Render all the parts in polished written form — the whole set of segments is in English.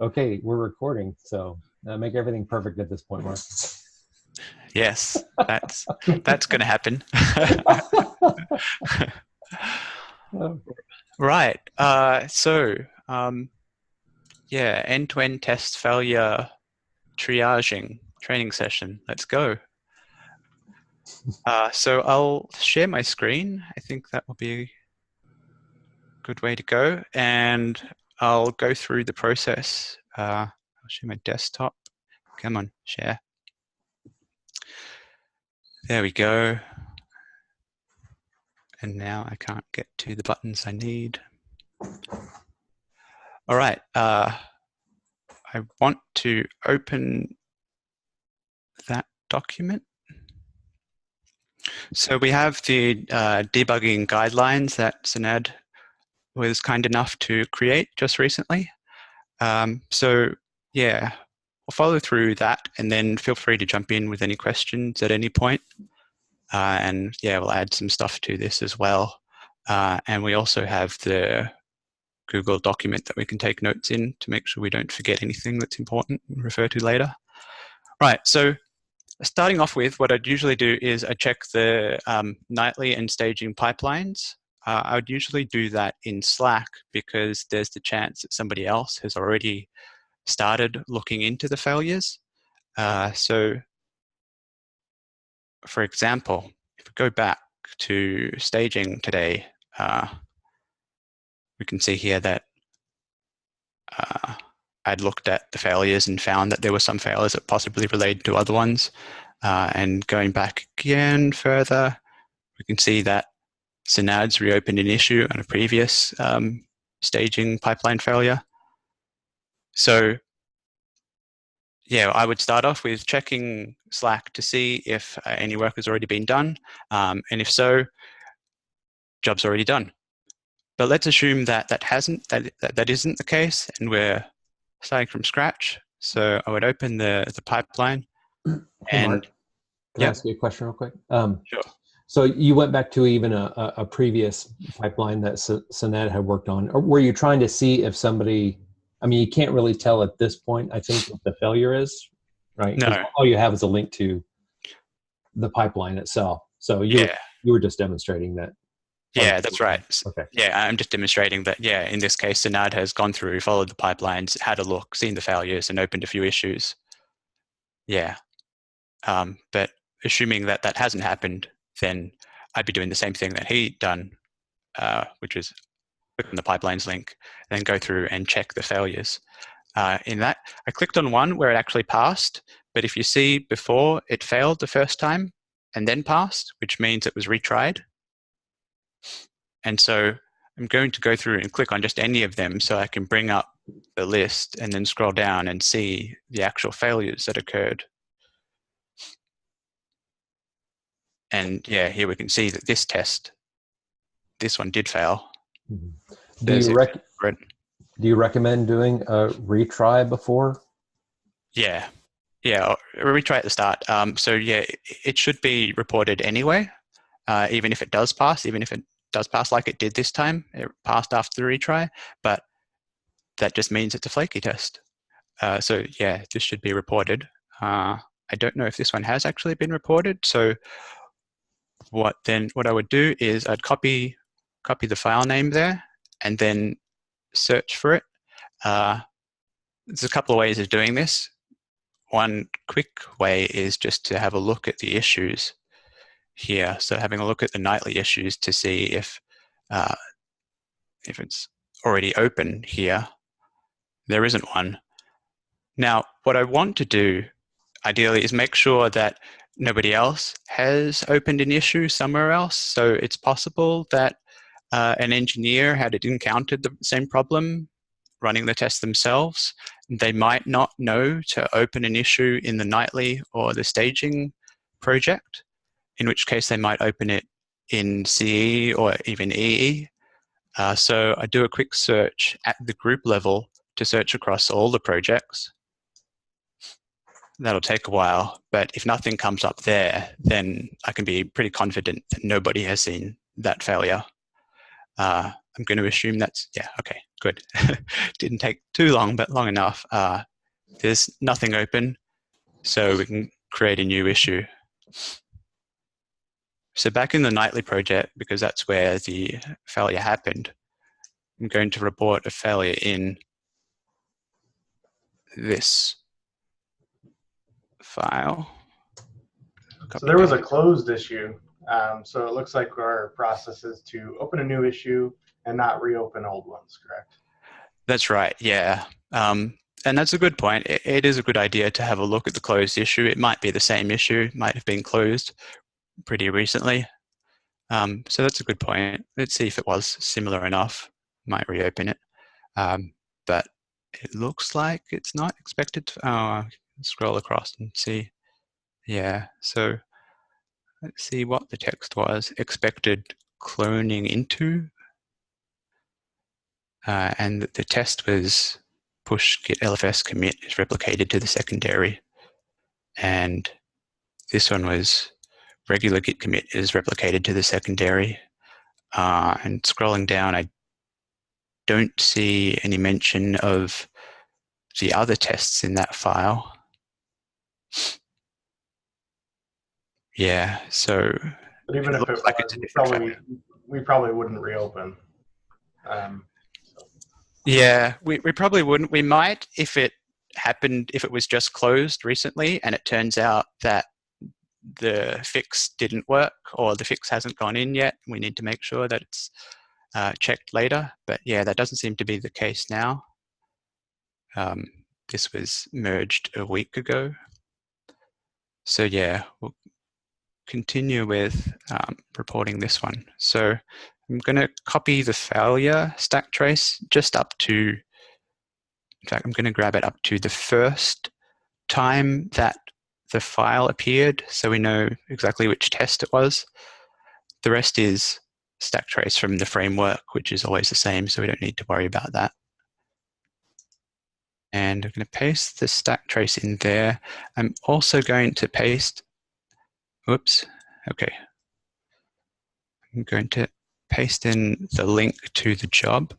Okay, we're recording, so make everything perfect at this point, Mark. Yes, that's going to happen. Right. Yeah, end-to-end test failure triaging training session. Let's go. So I'll share my screen. I think that will be a good way to go. And I'll go through the process. I'll share my desktop. Come on, share. There we go. And now I can't get to the buttons I need. All right. I want to open that document. So we have the debugging guidelines that Sanad was kind enough to create just recently. So yeah, we'll follow through that and then feel free to jump in with any questions at any point. And yeah, we'll add some stuff to this as well. And we also have the Google document that we can take notes in to make sure we don't forget anything that's important and refer to later. Right, so starting off with, what I'd usually do is I check the nightly and staging pipelines. I would usually do that in Slack because there's the chance that somebody else has already started looking into the failures. So, for example, if we go back to staging today, we can see here that I'd looked at the failures and found that there were some failures that possibly related to other ones. And going back again further, we can see that Synad's reopened an issue on a previous staging pipeline failure. So yeah, I would start off with checking Slack to see if any work has already been done. And if so, job's already done. But let's assume that that isn't the case and we're starting from scratch. So I would open the pipeline. Hey, Mark, can I yep. ask you a question real quick? Sure. So you went back to even a previous pipeline that Sanad had worked on. Or were you trying to see if somebody, I mean, you can't really tell at this point, I think, what the failure is, right? Because No. all you have is a link to the pipeline itself. So you were just demonstrating that. Yeah, that's right. Okay. Yeah, I'm just demonstrating that, yeah, in this case, Sanad has gone through, followed the pipelines, had a look, seen the failures, and opened a few issues. Yeah. But assuming that that hasn't happened, then I'd be doing the same thing that he'd done, which is click on the pipelines link, and then go through and check the failures. In that, I clicked on one where it actually passed, but if you see before, it failed the first time and then passed, which means it was retried. And so I'm going to go through and click on just any of them so I can bring up the list and then scroll down and see the actual failures that occurred. And yeah, here we can see that this one did fail. Mm-hmm. Do you recommend doing a retry before? Yeah, a retry at the start. So yeah, it should be reported anyway, even if it does pass, like it did this time. It passed after the retry, but that just means it's a flaky test. So yeah, this should be reported. I don't know if this one has actually been reported. So what I would do is I'd copy the file name there and then search for it. There's a couple of ways of doing this. One quick way is just to have a look at the issues here. So having a look at the nightly issues to see if it's already open here. There isn't one. Now, what I want to do ideally is make sure that nobody else has opened an issue somewhere else. So it's possible that an engineer had encountered the same problem running the test themselves. They might not know to open an issue in the nightly or the staging project, in which case they might open it in CE or even EE. So I do a quick search at the group level to search across all the projects. That'll take a while, but if nothing comes up there, then I can be pretty confident that nobody has seen that failure. I'm going to assume that's, yeah, okay, good. Didn't take too long, but long enough. There's nothing open, so we can create a new issue. So back in the nightly project, because that's where the failure happened, I'm going to report a failure in this file. So there was a closed issue. So it looks like our process is to open a new issue and not reopen old ones, correct? That's right, yeah. And that's a good point. It is a good idea to have a look at the closed issue. It might be the same issue, might have been closed pretty recently. So that's a good point. Let's see if it was similar enough. Might reopen it. But it looks like it's not expected to, scroll across and see. Yeah, so let's see what the text was. Expected cloning into. And the test was push git lfs commit is replicated to the secondary. And this one was regular git commit is replicated to the secondary. And scrolling down, I don't see any mention of the other tests in that file. Yeah, so but even if it was, like it's a different we probably wouldn't reopen. Yeah, we probably wouldn't. We might if it happened, if it was just closed recently and it turns out that the fix didn't work or the fix hasn't gone in yet. We need to make sure that it's checked later. But yeah, that doesn't seem to be the case now. This was merged a week ago. So yeah, we'll continue with reporting this one. So I'm going to copy the failure stack trace just up to, in fact, I'm going to grab it up to the first time that the file appeared, so we know exactly which test it was. The rest is stack trace from the framework, which is always the same, so we don't need to worry about that. And I'm going to paste the stack trace in there. I'm also going to paste, oops, okay. I'm going to paste in the link to the job.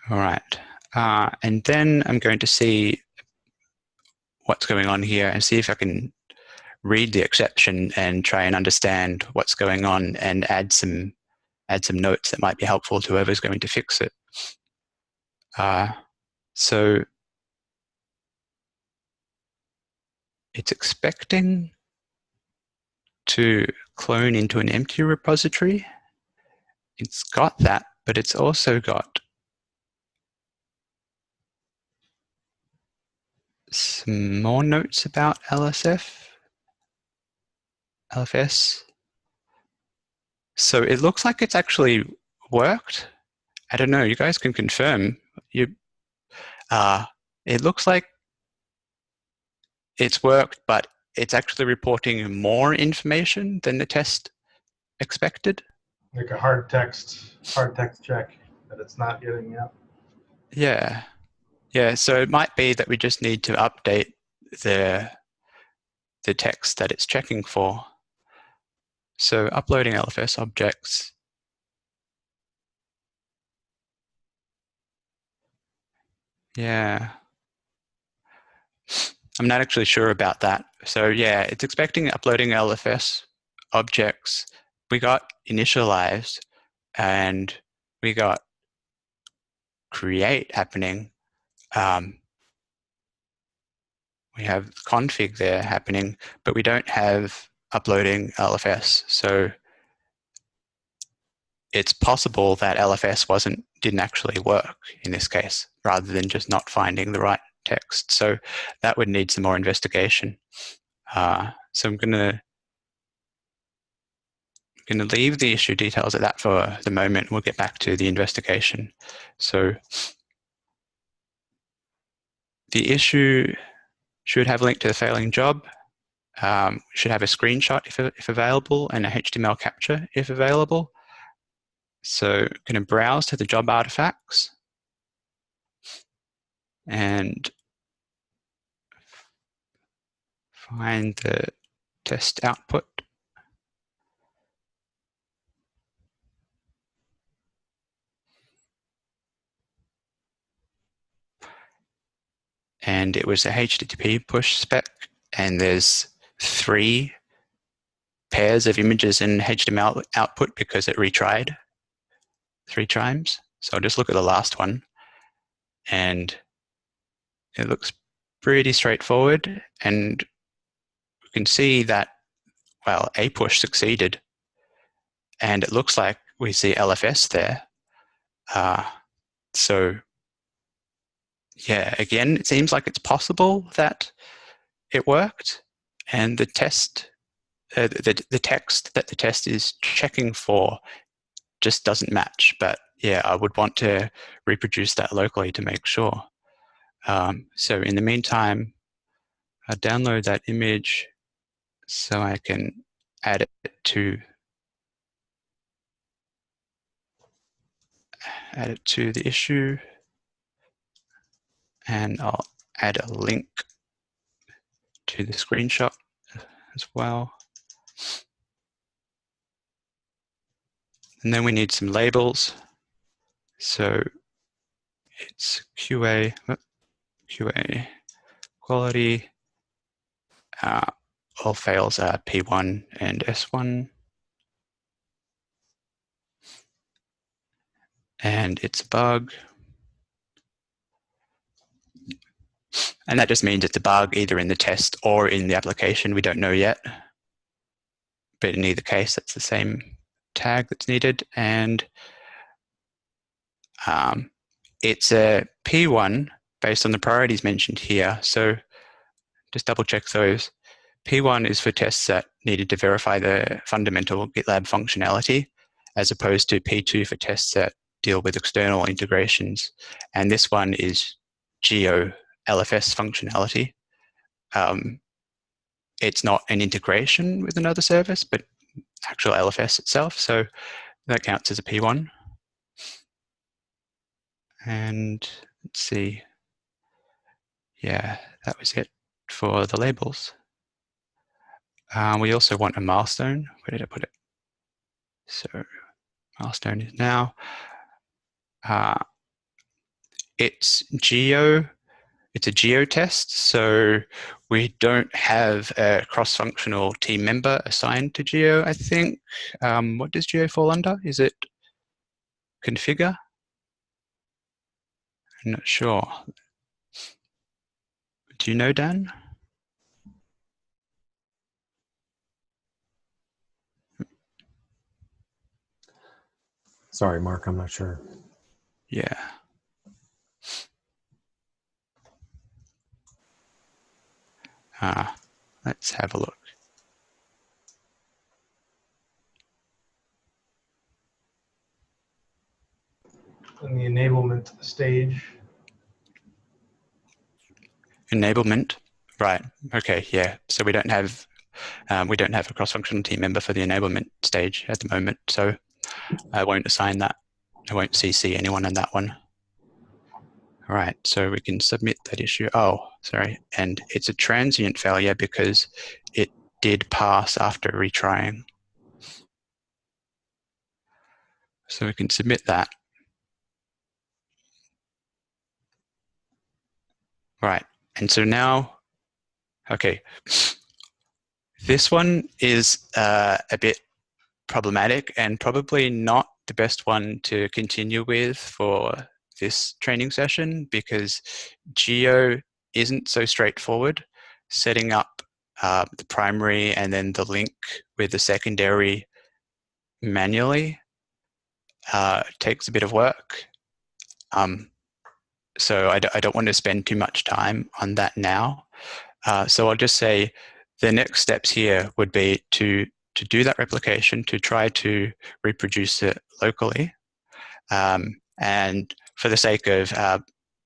All right, and then I'm going to see what's going on here and see if I can read the exception and try and understand what's going on and add some notes that might be helpful to whoever's going to fix it. So it's expecting to clone into an empty repository. It's got that, but it's also got some more notes about LFS. So it looks like it's actually worked. I don't know, you guys can confirm. It looks like it's worked, but it's actually reporting more information than the test expected. Like a hard text check that it's not getting yet. Yeah. Yeah, so it might be that we just need to update the text that it's checking for. So uploading LFS objects. Yeah. I'm not actually sure about that. So yeah, it's expecting uploading LFS objects. We got initialized and we got create happening. We have config there happening, but we don't have uploading LFS. So it's possible that LFS didn't actually work in this case, rather than just not finding the right text. So that would need some more investigation. So I'm going to leave the issue details at that for the moment. We'll get back to the investigation. So the issue should have a link to the failing job. Should have a screenshot if available and a HTML capture if available. So I'm going to browse to the job artifacts and find the test output. and it was a HTTP push spec, and there's 3 pairs of images in HTML output because it retried 3 times. So I'll just look at the last one, and it looks pretty straightforward, and we can see that, well, a push succeeded, and it looks like we see LFS there. So yeah, again, it seems like it's possible that it worked, and the test, the text that the test is checking for just doesn't match. But yeah, I would want to reproduce that locally to make sure. So in the meantime, I'll download that image so I can add it to the issue, and I'll add a link to the screenshot as well. And then we need some labels. So it's QA quality. All fails are P1 and S1. And it's a bug. And that just means it's a bug either in the test or in the application. We don't know yet. But in either case, that's the same tag that's needed. And it's a P1 based on the priorities mentioned here. So just double check those. P1 is for tests that needed to verify the fundamental GitLab functionality, as opposed to P2 for tests that deal with external integrations. And this one is geo LFS functionality. It's not an integration with another service, but actual LFS itself. So that counts as a P1. And let's see. Yeah, that was it for the labels. We also want a milestone. Where did I put it? So milestone is now. It's a geo test, so we don't have a cross-functional team member assigned to geo, I think. What does geo fall under? Is it configure? I'm not sure. Do you know, Dan? Sorry, Mark, I'm not sure. Yeah. Let's have a look. And the enablement stage. Enablement, right? Okay, yeah. So we don't have a cross-functional team member for the enablement stage at the moment, so I won't assign that. I won't CC anyone on that one. All right, so we can submit that issue. Oh, sorry, and it's a transient failure because it did pass after retrying. So we can submit that. Right, and so now, okay, this one is a bit problematic and probably not the best one to continue with for this training session because geo isn't so straightforward. Setting up the primary and then the link with the secondary manually takes a bit of work. So I don't want to spend too much time on that now. So I'll just say the next steps here would be to do that replication, to try to reproduce it locally. And for the sake of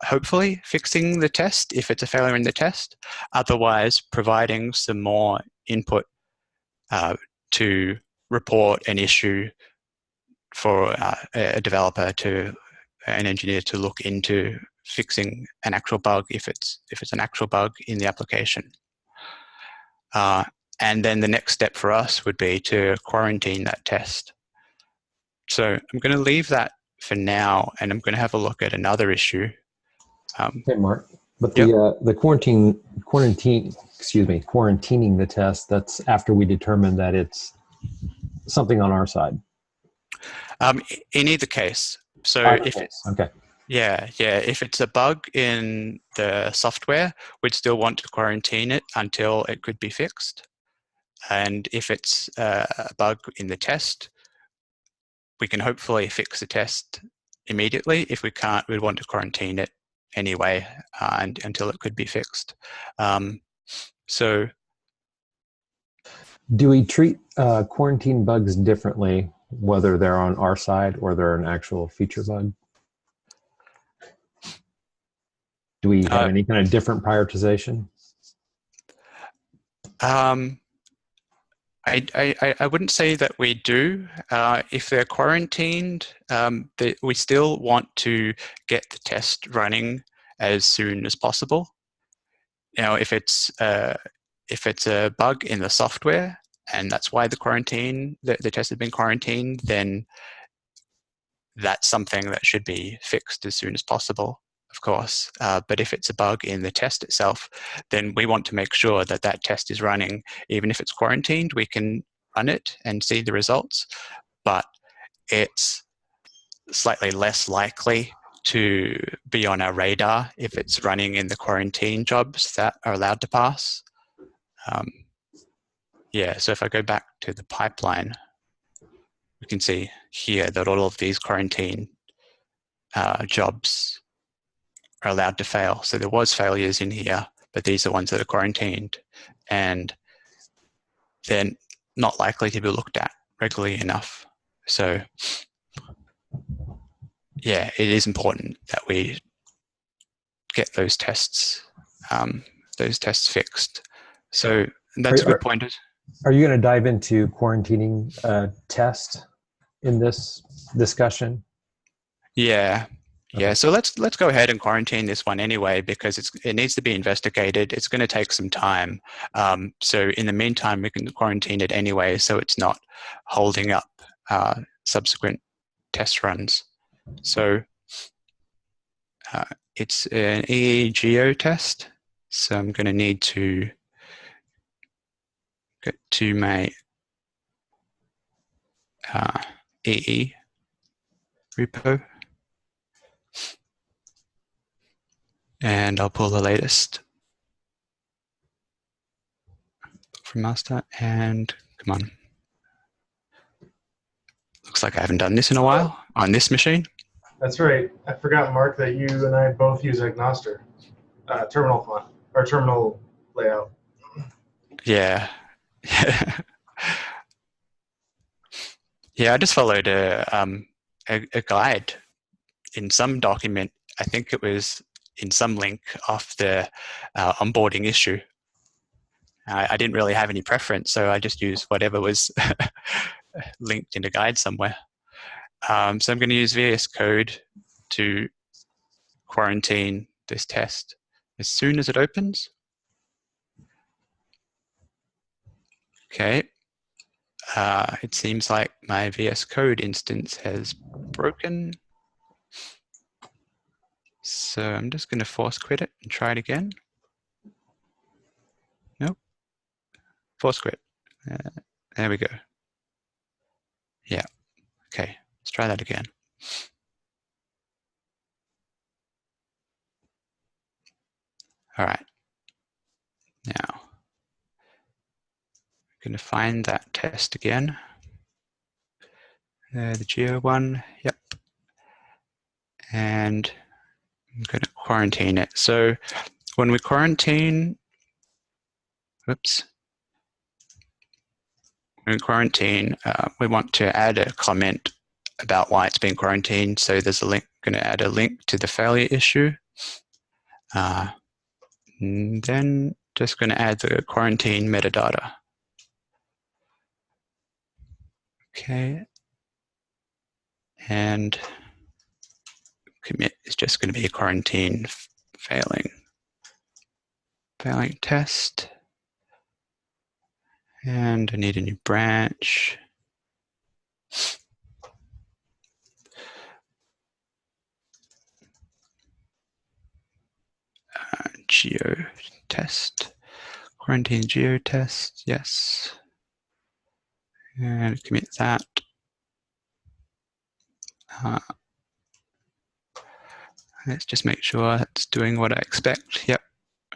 hopefully fixing the test if it's a failure in the test, otherwise providing some more input to report an issue for a developer an engineer to look into fixing an actual bug if it's an actual bug in the application. And then the next step for us would be to quarantine that test. So I'm going to leave that for now, and I'm going to have a look at another issue. Hey, Mark. But Yep. the quarantining the test, that's after we determine that it's something on our side. In either case. So Either if case. it's Okay. yeah, if it's a bug in the software, we'd still want to quarantine it until it could be fixed. And if it's a bug in the test, we can hopefully fix the test immediately. If we can't, we'd want to quarantine it anyway until it could be fixed. So do we treat quarantine bugs differently, whether they're on our side or they're an actual feature bug? Do we have any kind of different prioritization? I wouldn't say that we do. If they're quarantined, we still want to get the test running as soon as possible. You know, if it's a bug in the software and that's why the test has been quarantined, then that's something that should be fixed as soon as possible, of course. But if it's a bug in the test itself, then we want to make sure that that test is running. Even if it's quarantined, we can run it and see the results, but it's slightly less likely to be on our radar if it's running in the quarantine jobs that are allowed to pass. Yeah, so if I go back to the pipeline, we can see here that all of these quarantine jobs are allowed to fail. So there was failures in here, but these are ones that are quarantined, and they're not likely to be looked at regularly enough. So yeah, it is important that we get those tests fixed. So that's a good point. Are you going to dive into quarantining test in this discussion? Yeah. Okay. So let's go ahead and quarantine this one anyway, because it needs to be investigated. It's going to take some time. So in the meantime, we can quarantine it anyway, so it's not holding up subsequent test runs. So it's an EEGO test. So I'm going to need to get to my EE repo. And I'll pull the latest from master, and come on. Looks like I haven't done this in a while on this machine. That's right. I forgot, Mark, that you and I both use Agnoster terminal font or terminal layout. Yeah. Yeah, I just followed a guide in some document. I think it was in some link off the onboarding issue. I didn't really have any preference, so I just used whatever was linked in a guide somewhere. So I'm going to use VS Code to quarantine this test as soon as it opens. Okay. It seems like my VS Code instance has broken. So I'm just going to force quit it and try it again. Nope. Force quit. There we go. Yeah. Okay. Let's try that again. All right. Now, I'm going to find that test again. The geo one. Yep. And I'm going to quarantine it. So when we quarantine, whoops. In quarantine, we want to add a comment about why it's been quarantined. So there's a link, going to add a link to the failure issue. And then just going to add the quarantine metadata. Okay. And commit is just going to be a quarantine failing test. And I need a new branch. geo test, quarantine geo test, yes. And commit that. Let's just make sure it's doing what I expect. Yep.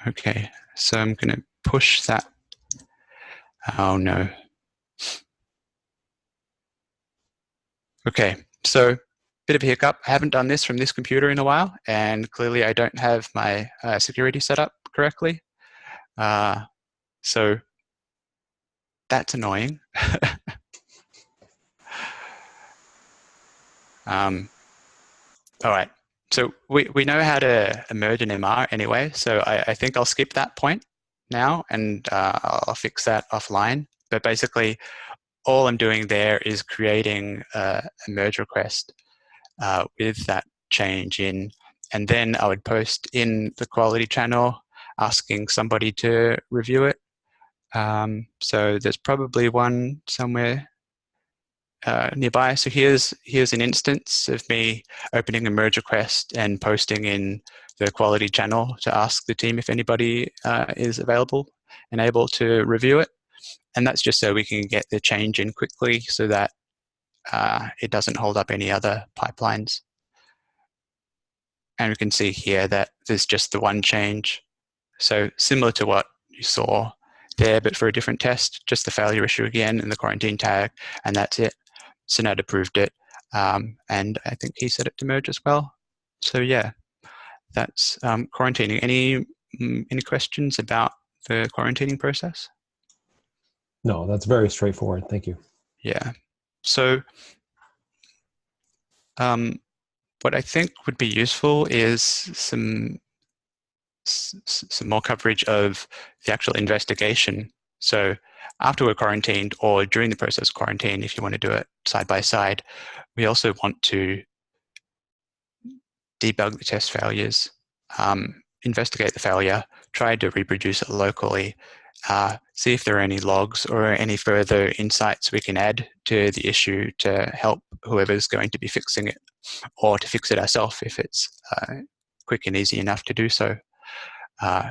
Okay. So I'm going to push that. Oh no. Okay. So bit of a hiccup. I haven't done this from this computer in a while, and clearly I don't have my security set up correctly. So that's annoying. All right. So we know how to merge an MR anyway, so I think I'll skip that point now, and I'll fix that offline. But basically, all I'm doing there is creating a merge request with that change in, and then I would post in the quality channel asking somebody to review it. So there's probably one somewhere nearby. So here's an instance of me opening a merge request and posting in the quality channel to ask the team if anybody is available and able to review it. And that's just so we can get the change in quickly so that it doesn't hold up any other pipelines. And we can see here that there's just the one change. So similar to what you saw there, but for a different test, just the failure issue again and the quarantine tag, and that's it. Sinad approved it, and I think he set it to merge as well. So yeah, that's quarantining. Any questions about the quarantining process? No, that's very straightforward. Thank you. Yeah. So what I think would be useful is some more coverage of the actual investigation. So after we're quarantined or during the process of quarantine, if you want to do it side by side, we also want to debug the test failures, investigate the failure, try to reproduce it locally, see if there are any logs or any further insights we can add to the issue to help whoever's going to be fixing it, or to fix it ourselves if it's quick and easy enough to do so.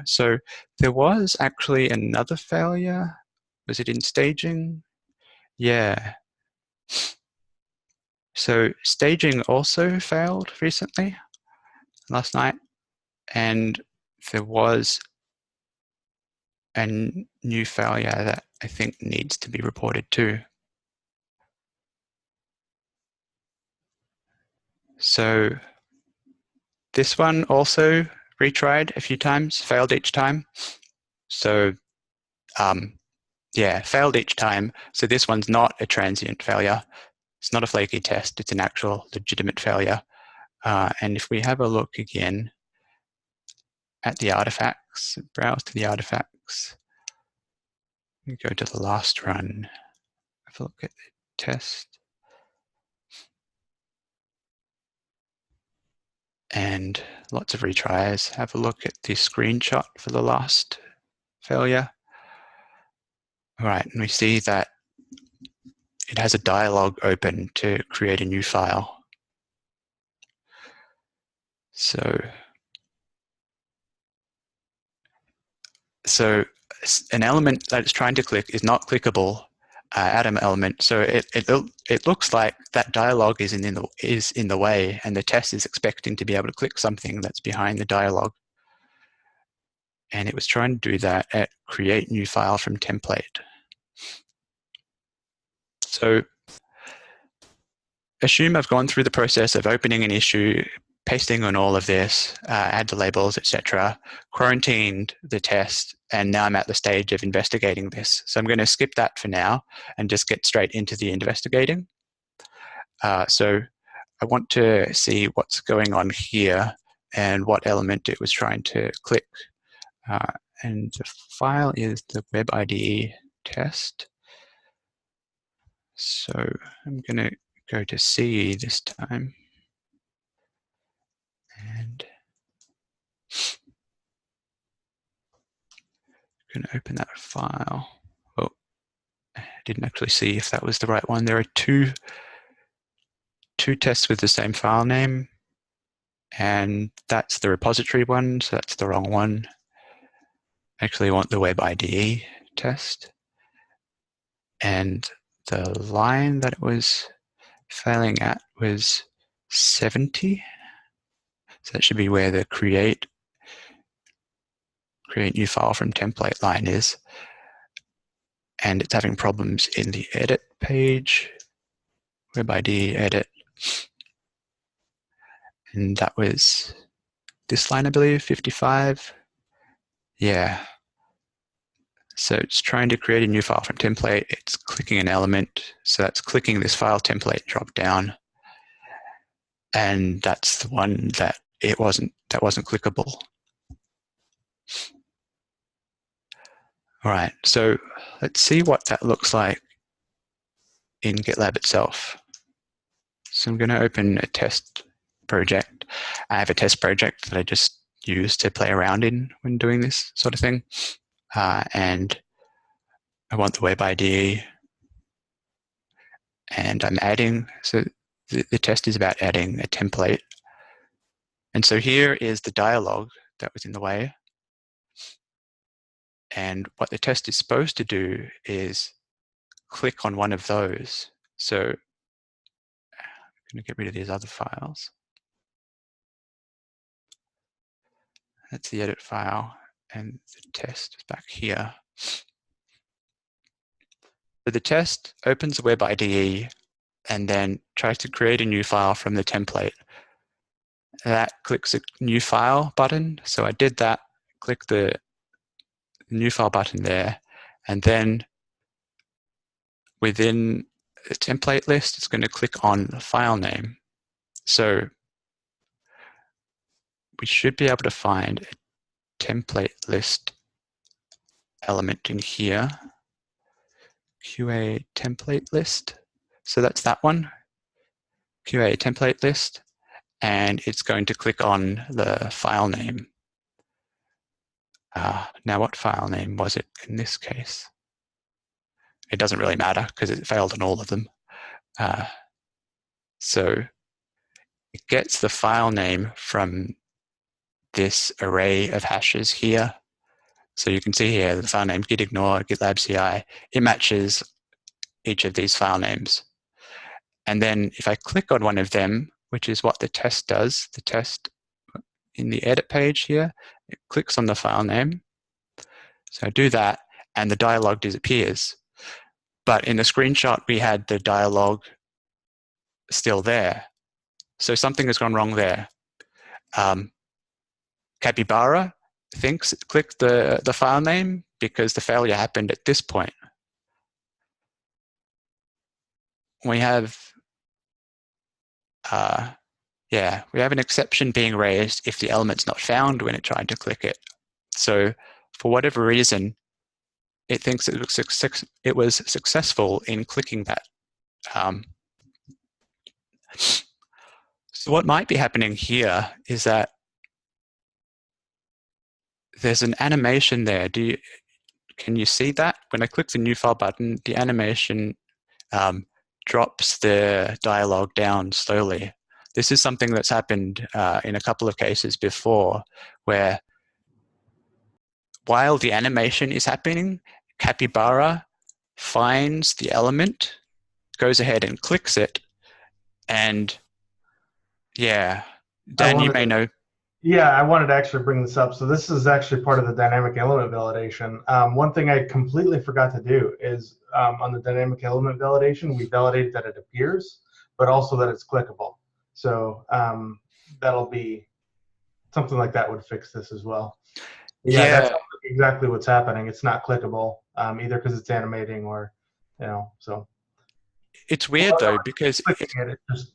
So there was actually another failure. Was it in staging? Yeah. So staging also failed recently, last night, and there was a new failure that I think needs to be reported too. So this one also retried a few times, failed each time. So yeah, failed each time. So this one's not a transient failure. It's not a flaky test. It's an actual legitimate failure. And if we have a look again at the artifacts, browse to the artifacts, we go to the last run, have a look at the test. And lots of retries. Have a look at the screenshot for the last failure. All right, and we see that it has a dialog open to create a new file. So an element that it's trying to click is not clickable atom element. So it looks like that dialog is in the way, and the test is expecting to be able to click something that's behind the dialog. And it was trying to do that at create new file from template. So assume I've gone through the process of opening an issue, pasting on all of this, add the labels, etc., quarantined the test, and now I'm at the stage of investigating this. So I'm going to skip that for now and just get straight into the investigating. So I want to see what's going on here and what element it was trying to click. And the file is the web IDE test. So I'm going to go to CE this time. And I'm going to open that file. Oh, I didn't actually see if that was the right one. There are two tests with the same file name, and that's the repository one, so that's the wrong one. Actually want the web IDE test. And the line that it was failing at was 70. So that should be where the create new file from template line is. And it's having problems in the edit page, web ID edit. And that was this line, I believe, 55. Yeah. So it's trying to create a new file from template. It's clicking an element. So that's clicking this file template drop down. And that's the one that wasn't clickable. All right, so let's see what that looks like in GitLab itself. So I'm going to open a test project. I have a test project that I just use to play around in when doing this sort of thing. And I want the web IDE. And I'm adding, so the test is about adding a template. And so here is the dialog that was in the way. And what the test is supposed to do is click on one of those. So I'm going to get rid of these other files. That's the edit file, and the test is back here. So the test opens the web IDE and then tries to create a new file from the template. That clicks a new file button. So I did that, click the new file button there, and then within the template list, it's going to click on the file name. So we should be able to find a template list element in here, QA template list. So that's that one, QA template list, and it's going to click on the file name. Now what file name was it in this case? It doesn't really matter because it failed on all of them. So it gets the file name from this array of hashes here. So you can see here the file name git ignore, GitLab CI. It matches each of these file names. And then if I click on one of them, which is what the test does, the test in the edit page here, it clicks on the file name. So I do that, and the dialog disappears. But in the screenshot, we had the dialog still there. So something has gone wrong there. Capybara thinks it clicked the file name because the failure happened at this point. We have we have an exception being raised if the element's not found when it tried to click it. So for whatever reason, it thinks it was successful in clicking that. So what might be happening here is that there's an animation there. Can you see that? When I click the new file button, the animation drops the dialog down slowly. This is something that's happened in a couple of cases before, where while the animation is happening, Capybara finds the element, goes ahead and clicks it, and yeah, Dan, you may know. Yeah, I wanted to actually bring this up. So this is actually part of the dynamic element validation. One thing I completely forgot to do is on the dynamic element validation, we validate that it appears, but also that it's clickable. So that'll be something like that would fix this as well. Yeah, that's exactly what's happening. It's not clickable either because it's animating or, so. It's weird though because it's just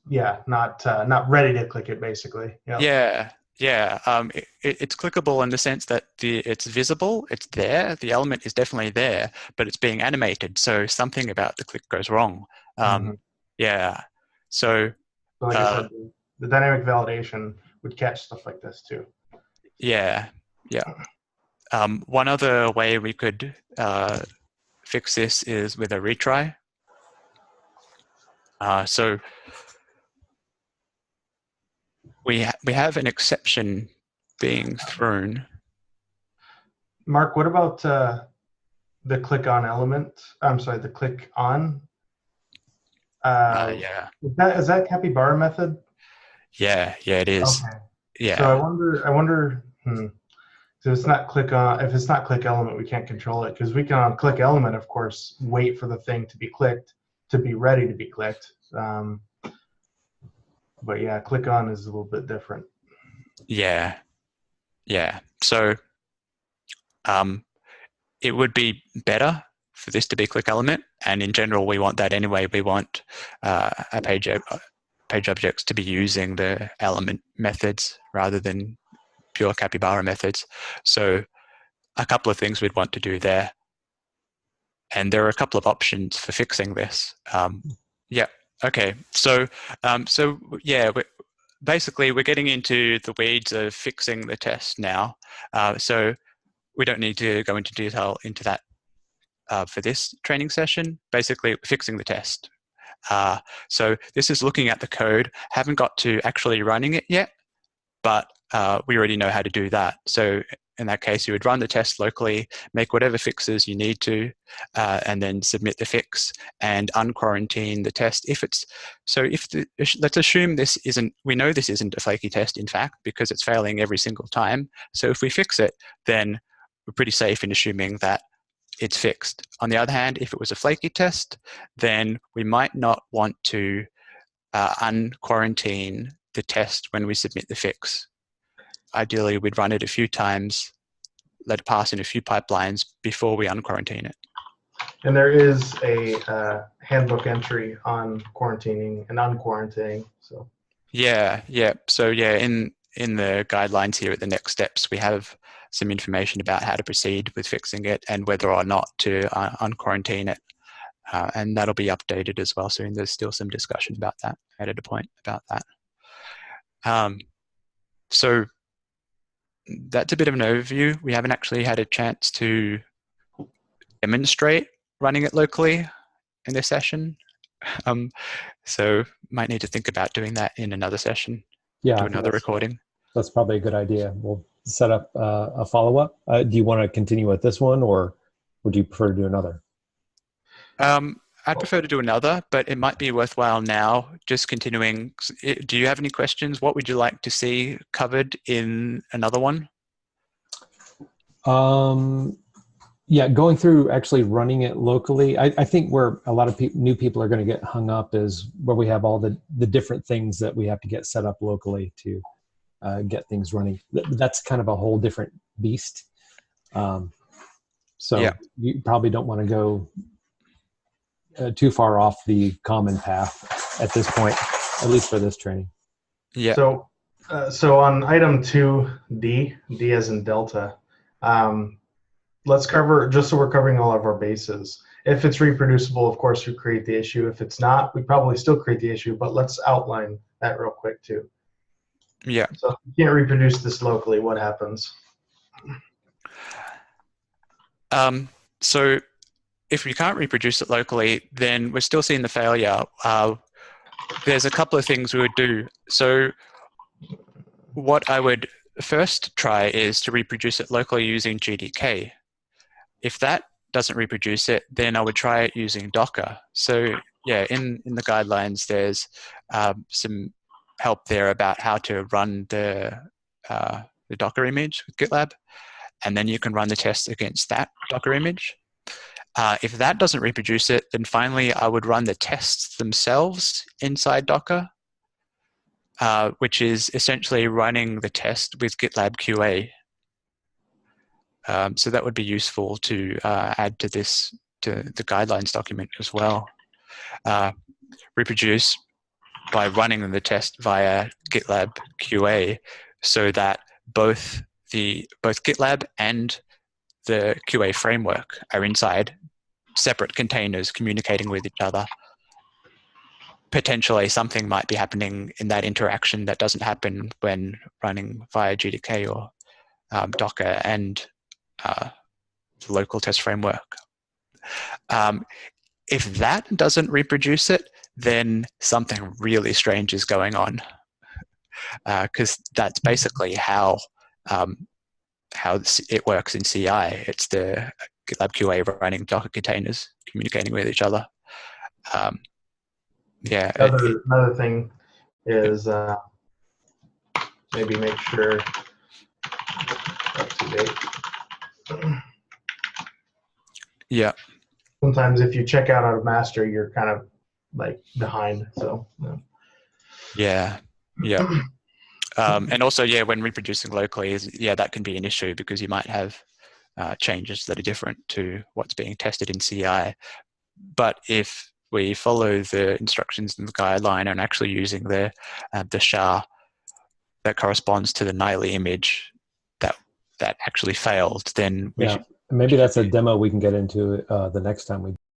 not ready to click it basically. Yep. Yeah. It's clickable in the sense that it's visible, it's there, the element is definitely there, but it's being animated, so something about the click goes wrong. Yeah. So like I said, the dynamic validation would catch stuff like this too. Yeah. One other way we could fix this is with a retry. So we have an exception being thrown Mark, what about the click on element? I'm sorry, the click on. Yeah. Is that capybara method? Yeah, it is. Okay. Yeah. So I wonder. So it's not click on. If it's not click element, we can't control it because we can on click element, of course, wait for the thing to be clicked to be ready to be clicked. But yeah, click on is a little bit different. Yeah. So it would be better for this to be click element, and in general, we want that anyway. We want a page objects to be using the element methods rather than pure capybara methods. So a couple of things we'd want to do there. And there are a couple of options for fixing this. Okay. Basically, we're getting into the weeds of fixing the test now. So we don't need to go into detail into that for this training session. Basically, fixing the test. So this is looking at the code. Haven't got to actually running it yet, but we already know how to do that. So in that case, you would run the test locally, make whatever fixes you need to, and then submit the fix and unquarantine the test. Let's assume we know this isn't a flaky test, in fact, because it's failing every single time. So if we fix it, then we're pretty safe in assuming that it's fixed. On the other hand, if it was a flaky test, then we might not want to unquarantine the test when we submit the fix. Ideally, we'd run it a few times, let it pass in a few pipelines before we unquarantine it. And there is a handbook entry on quarantining and unquarantining. So So in the guidelines here at the next steps, we have some information about how to proceed with fixing it and whether or not to unquarantine it. And that'll be updated as well soon. There's still some discussion about that, added a point about that. So that's a bit of an overview. We haven't actually had a chance to demonstrate running it locally in this session. So might need to think about doing that in another session. Yeah, do another recording. That's probably a good idea. We'll set up a follow-up. Do you want to continue with this one, or would you prefer to do another? I'd prefer to do another, but it might be worthwhile now just continuing. Do you have any questions? What would you like to see covered in another one? Yeah, going through actually running it locally. I think where a lot of new people are going to get hung up is where we have all the different things that we have to get set up locally to get things running. That's kind of a whole different beast. So you probably don't want to go too far off the common path at this point, at least for this training. Yeah. So on item 2D, D as in Delta, let's cover, just so we're covering all of our bases. If it's reproducible, of course, you create the issue. If it's not, we probably still create the issue, but let's outline that real quick too. Yeah. So if you can't reproduce this locally, what happens? So if we can't reproduce it locally, then we're still seeing the failure. There's a couple of things we would do. So what I would first try is to reproduce it locally using GDK. If that doesn't reproduce it, then I would try it using Docker. So yeah, in the guidelines, there's some help there about how to run the Docker image with GitLab, and then you can run the test against that Docker image. If that doesn't reproduce it, then finally I would run the tests themselves inside Docker, which is essentially running the test with GitLab QA. So that would be useful to add to the guidelines document as well. Reproduce by running the test via GitLab QA, so that both GitLab and the QA framework are inside separate containers communicating with each other. Potentially something might be happening in that interaction that doesn't happen when running via GDK or Docker and the local test framework. If that doesn't reproduce it, then something really strange is going on, because that's basically how how it works in CI. It's the GitLab QA running Docker containers, communicating with each other. Yeah. Another thing is maybe make sure up to date. Yeah. Sometimes if you check out of master, you're kind of like behind. So yeah. And also, when reproducing locally, that can be an issue because you might have changes that are different to what's being tested in CI. But if we follow the instructions in the guideline and actually using the SHA that corresponds to the nightly image that actually failed, then maybe that's a demo we can get into the next time we